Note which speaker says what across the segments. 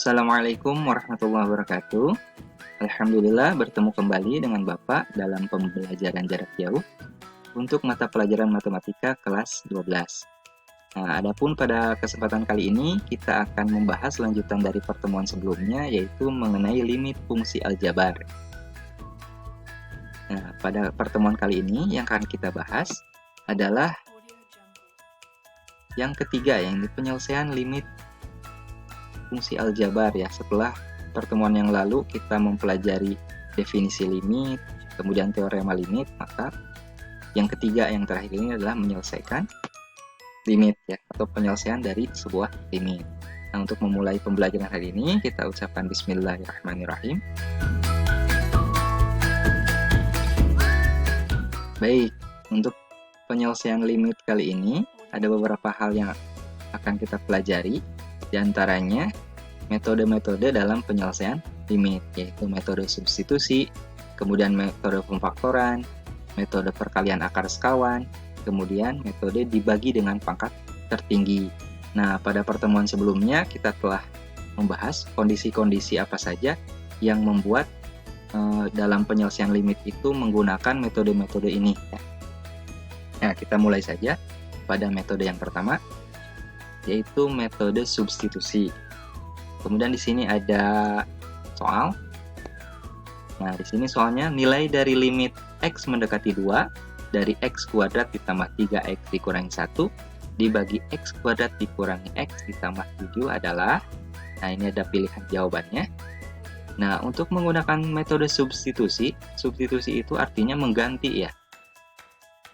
Speaker 1: Assalamualaikum warahmatullahi wabarakatuh. Alhamdulillah bertemu kembali dengan Bapak dalam pembelajaran jarak jauh untuk mata pelajaran matematika kelas 12. Nah, adapun pada kesempatan kali ini kita akan membahas lanjutan dari pertemuan sebelumnya, yaitu mengenai limit fungsi aljabar. Nah, pada pertemuan kali ini yang akan kita bahas adalah yang ketiga, yaitu penyelesaian limit fungsi aljabar ya. Setelah pertemuan yang lalu kita mempelajari definisi limit, kemudian teorema limit, maka yang ketiga yang terakhir ini adalah menyelesaikan limit ya, atau penyelesaian dari sebuah limit. Nah, untuk memulai pembelajaran hari ini kita ucapkan bismillahirrahmanirrahim. Baik, untuk penyelesaian limit kali ini ada beberapa hal yang akan kita pelajari. Di antaranya metode-metode dalam penyelesaian limit, yaitu metode substitusi, kemudian metode pemfaktoran, metode perkalian akar sekawan, kemudian metode dibagi dengan pangkat tertinggi. Nah, pada pertemuan sebelumnya kita telah membahas kondisi-kondisi apa saja yang membuat dalam penyelesaian limit itu menggunakan metode-metode ini. Nah, kita mulai saja pada metode yang pertama, yaitu metode substitusi. Kemudian di sini ada soal. Nah, di sini soalnya nilai dari limit x mendekati 2 dari x kuadrat ditambah 3x dikurangi 1 dibagi x kuadrat dikurangi x ditambah 7 adalah, nah ini ada pilihan jawabannya. Nah, untuk menggunakan metode substitusi, substitusi itu artinya mengganti ya,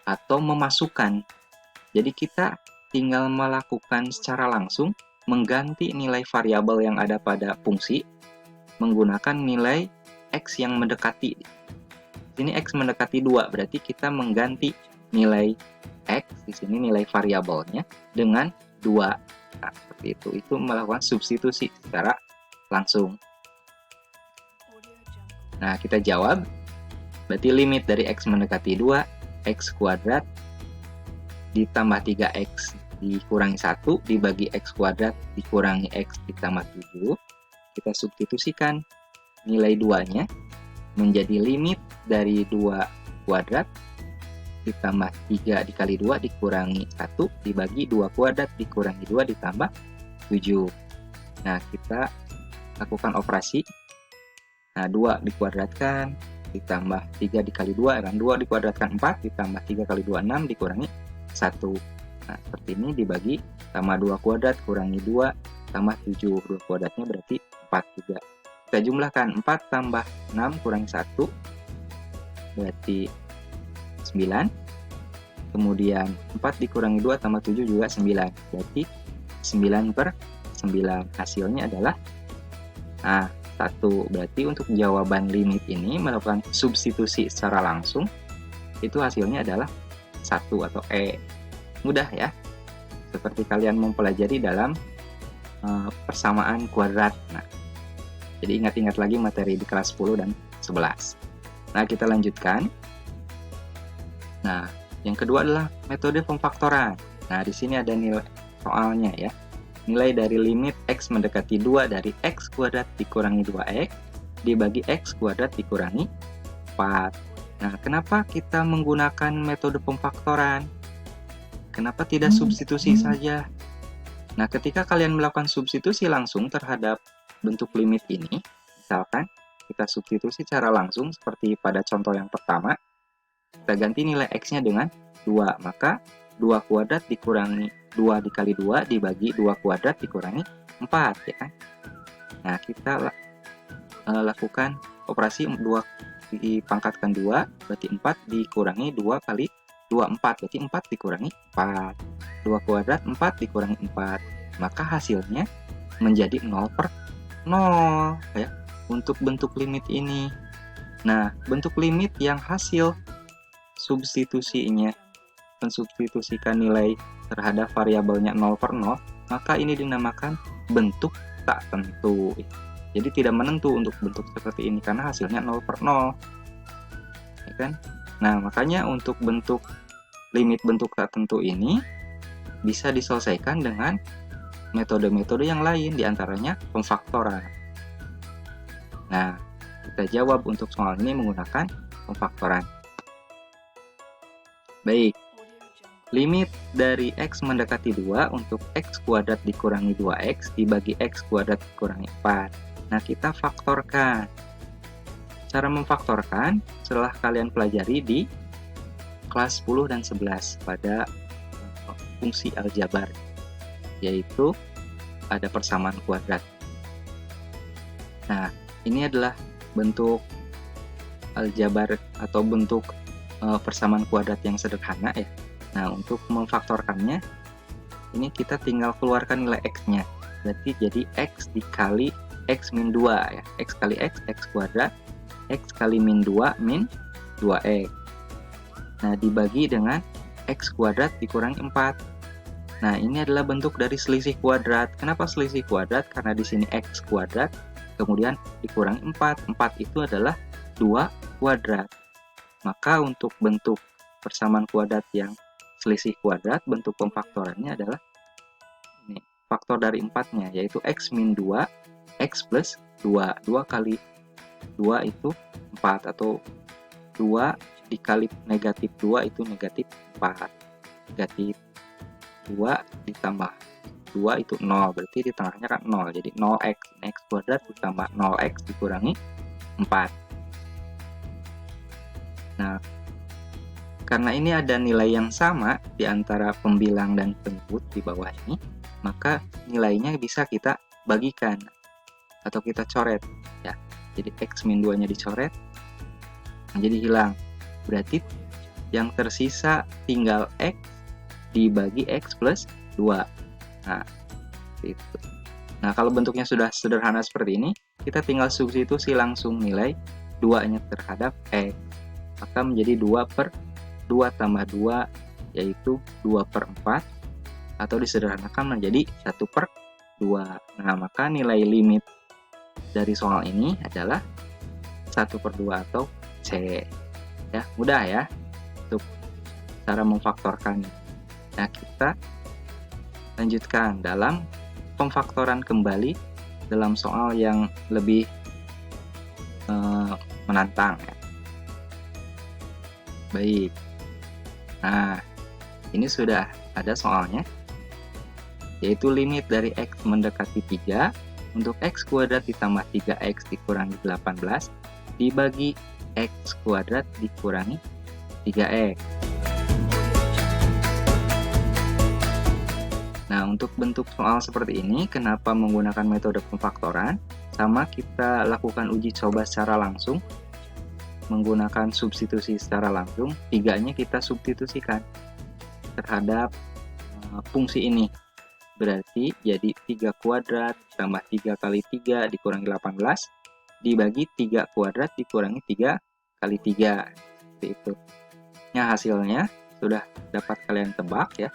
Speaker 1: atau memasukkan. Jadi kita tinggal melakukan secara langsung mengganti nilai variabel yang ada pada fungsi menggunakan nilai x yang mendekati. Di sini x mendekati 2, berarti kita mengganti nilai x, di sini nilai variabelnya, dengan 2. Nah, seperti itu. Itu melakukan substitusi secara langsung. Nah, kita jawab. Berarti limit dari x mendekati 2, x kuadrat ditambah 3x dikurangi 1 dibagi x kuadrat dikurangi x ditambah 7. Kita substitusikan nilai 2-nya menjadi limit dari 2 kuadrat ditambah 3 dikali 2 dikurangi 1 dibagi 2 kuadrat dikurangi 2 ditambah 7. Nah, kita lakukan operasi. Nah, 2 dikuadratkan ditambah 3 dikali 2, kan 2 dikuadratkan 4 ditambah 3 kali 2 6 dikurangi 1. Nah, seperti ini dibagi tambah 2 kuadrat kurangi 2 tambah 7. 2 kuadratnya berarti 4 juga. Kita jumlahkan 4 tambah 6 kurangi 1 berarti 9. Kemudian 4 dikurangi 2 tambah 7 juga 9. Berarti 9/9. Hasilnya adalah 1. Berarti untuk jawaban limit ini melakukan substitusi secara langsung, itu hasilnya adalah 1 atau E. Mudah ya, seperti kalian mempelajari dalam persamaan kuadrat. Nah, jadi ingat-ingat lagi materi di kelas 10 dan 11. Nah, kita lanjutkan. Nah, yang kedua adalah metode pemfaktoran. Nah, di sini ada nilai soalnya ya. Nilai dari limit x mendekati 2 dari x kuadrat dikurangi 2x dibagi x kuadrat dikurangi 4. Nah, kenapa kita menggunakan metode pemfaktoran? Kenapa tidak substitusi saja? Nah, ketika kalian melakukan substitusi langsung terhadap bentuk limit ini, misalkan kita substitusi secara langsung seperti pada contoh yang pertama, kita ganti nilai x-nya dengan 2, maka 2 kuadrat dikurangi 2 dikali 2 dibagi 2 kuadrat dikurangi 4 ya kan? Nah, kita lakukan operasi 2 dipangkatkan 2 berarti 4 dikurangi 2 kali 2 4 berarti 4 dikurangi 4. 2 kuadrat 4 dikurangi 4. Maka hasilnya menjadi 0/0 ya untuk bentuk limit ini. Nah, bentuk limit yang hasil substitusinya mensubstitusikan nilai terhadap variabelnya 0/0, maka ini dinamakan bentuk tak tentu. Jadi tidak menentu untuk bentuk seperti ini karena hasilnya 0/0. Ya kan? Nah, makanya untuk bentuk limit bentuk tak tentu ini bisa diselesaikan dengan metode-metode yang lain, diantaranya pemfaktoran. Nah, kita jawab untuk soal ini menggunakan pemfaktoran. Baik, limit dari X mendekati 2 untuk X kuadrat dikurangi 2X dibagi X kuadrat dikurangi 4. Nah, kita faktorkan. Cara memfaktorkan setelah kalian pelajari di kelas 10 dan 11 pada fungsi aljabar, yaitu ada persamaan kuadrat. Nah, ini adalah bentuk aljabar atau bentuk persamaan kuadrat yang sederhana ya. Nah, untuk memfaktorkannya, ini kita tinggal keluarkan nilai X-nya. Berarti jadi X dikali X min 2 ya. X kali X, X kuadrat. X kali min 2, min 2X. Nah, dibagi dengan X kuadrat dikurangi 4. Nah, ini adalah bentuk dari selisih kuadrat. Kenapa selisih kuadrat? Karena di sini X kuadrat, kemudian dikurangi 4. 4 itu adalah 2 kuadrat. Maka untuk bentuk persamaan kuadrat yang selisih kuadrat, bentuk pemfaktorannya adalah ini, faktor dari 4-nya, yaitu X min 2, X plus 2. 2 kali 2 itu 4, atau 2 dikali negatif 2 itu negatif 4. Negatif 2 ditambah 2 itu 0, berarti di tengahnya kan 0. Jadi 0x, X kuadrat ditambah 0x dikurangi 4. Nah, karena ini ada nilai yang sama di antara pembilang dan penyebut di bawah ini, maka nilainya bisa kita bagikan atau kita coret ya. Jadi X min 2 nya dicoret, jadi hilang. Berarti yang tersisa tinggal X dibagi X plus 2. Nah, itu. Nah, kalau bentuknya sudah sederhana seperti ini, kita tinggal substitusi langsung nilai 2-nya terhadap X. Maka menjadi 2 per 2 tambah 2, yaitu 2 per 4, atau disederhanakan menjadi 1 per 2. Nah, maka nilai limit dari soal ini adalah 1 per 2 atau C. Ya, mudah ya untuk cara memfaktorkan. Nah, kita lanjutkan dalam pemfaktoran kembali dalam soal yang lebih menantang ya. Baik. Nah, ini sudah ada soalnya, yaitu limit dari X mendekati 3 untuk X kuadrat ditambah 3X dikurangi 18 dibagi X kuadrat dikurangi 3X. Nah, untuk bentuk soal seperti ini, kenapa menggunakan metode pemfaktoran? Sama kita lakukan uji coba secara langsung, menggunakan substitusi secara langsung, 3-nya kita substitusikan terhadap fungsi ini. Berarti jadi 3 kuadrat tambah 3 kali 3 dikurangi 18 dibagi 3 kuadrat dikurangi 3 kali 3. Seperti itu. Nah, hasilnya sudah dapat kalian tebak ya.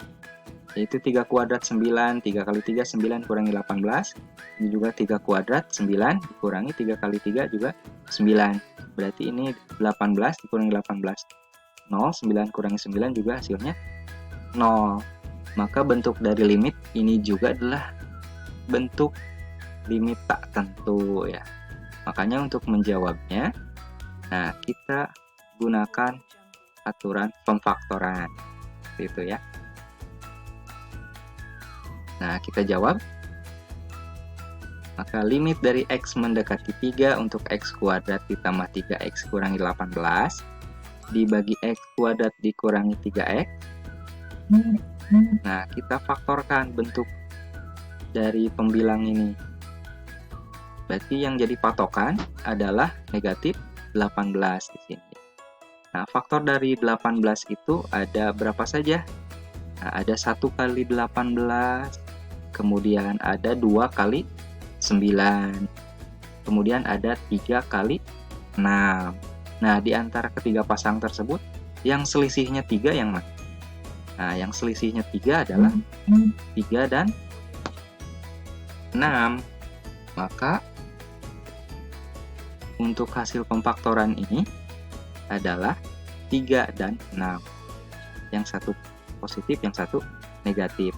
Speaker 1: Yaitu 3 kuadrat 9, 3 kali 3 9 kurangi 18. Ini juga 3 kuadrat 9 dikurangi 3 kali 3 juga 9. Berarti ini 18 dikurangi 18. 0, 9 kurangi 9 juga hasilnya 0. Maka bentuk dari limit ini juga adalah bentuk limit tak tentu ya. Makanya untuk menjawabnya, nah kita gunakan aturan pemfaktoran. Seperti itu ya. Nah, kita jawab. Maka limit dari X mendekati 3 untuk X kuadrat ditambah 3X kurangi 18 dibagi X kuadrat dikurangi 3X. Nah, kita faktorkan bentuk dari pembilang ini. Berarti yang jadi patokan adalah negatif 18 di sini. Nah, faktor dari 18 itu ada berapa saja? Nah, ada 1 kali 18, kemudian ada 2 kali 9, kemudian ada 3 kali 6. Nah, di antara ketiga pasang tersebut, yang selisihnya 3 yang mana? Nah, yang selisihnya 3 adalah 3 dan 6. Maka untuk hasil pemfaktoran ini adalah 3 dan 6. Yang satu positif, yang satu negatif.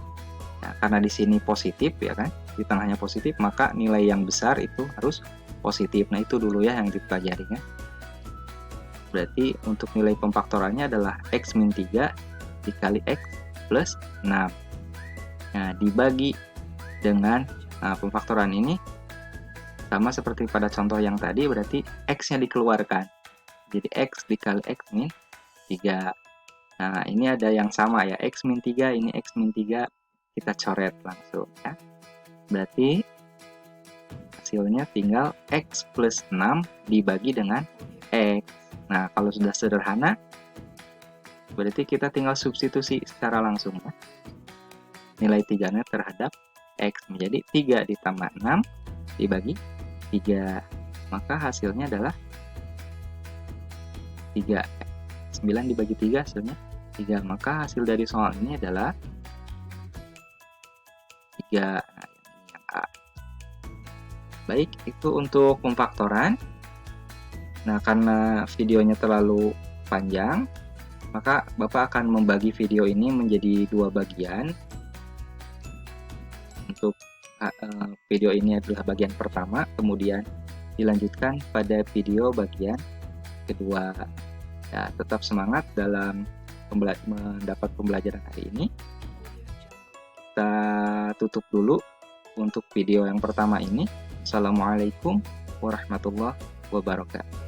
Speaker 1: Nah, karena di sini positif ya kan, di tengahnya positif, maka nilai yang besar itu harus positif. Nah, itu dulu ya yang dipelajari ya. Berarti untuk nilai pemfaktorannya adalah X min 3 dikali X plus 6. Nah, dibagi dengan pemfaktoran ini sama seperti pada contoh yang tadi, berarti X-nya dikeluarkan. Jadi X dikali X min 3. Nah, ini ada yang sama ya, X min 3, ini X min 3, kita coret langsung ya. Berarti hasilnya tinggal X plus 6 dibagi dengan X. Nah, kalau sudah sederhana, berarti kita tinggal substitusi secara langsung ya. Nilai 3-nya terhadap X menjadi 3 ditambah 6 dibagi 3. Maka hasilnya adalah 3. 9 dibagi 3 hasilnya 3. Maka hasil dari soal ini adalah 3. Nah, ini yang A. Baik, itu untuk pemfaktoran. Nah, karena videonya terlalu panjang, maka Bapak akan membagi video ini menjadi 2 bagian. Untuk video ini adalah bagian pertama, kemudian dilanjutkan pada video bagian kedua. Ya, tetap semangat dalam mendapat pembelajaran hari ini. Kita tutup dulu untuk video yang pertama ini. Assalamualaikum warahmatullahi wabarakatuh.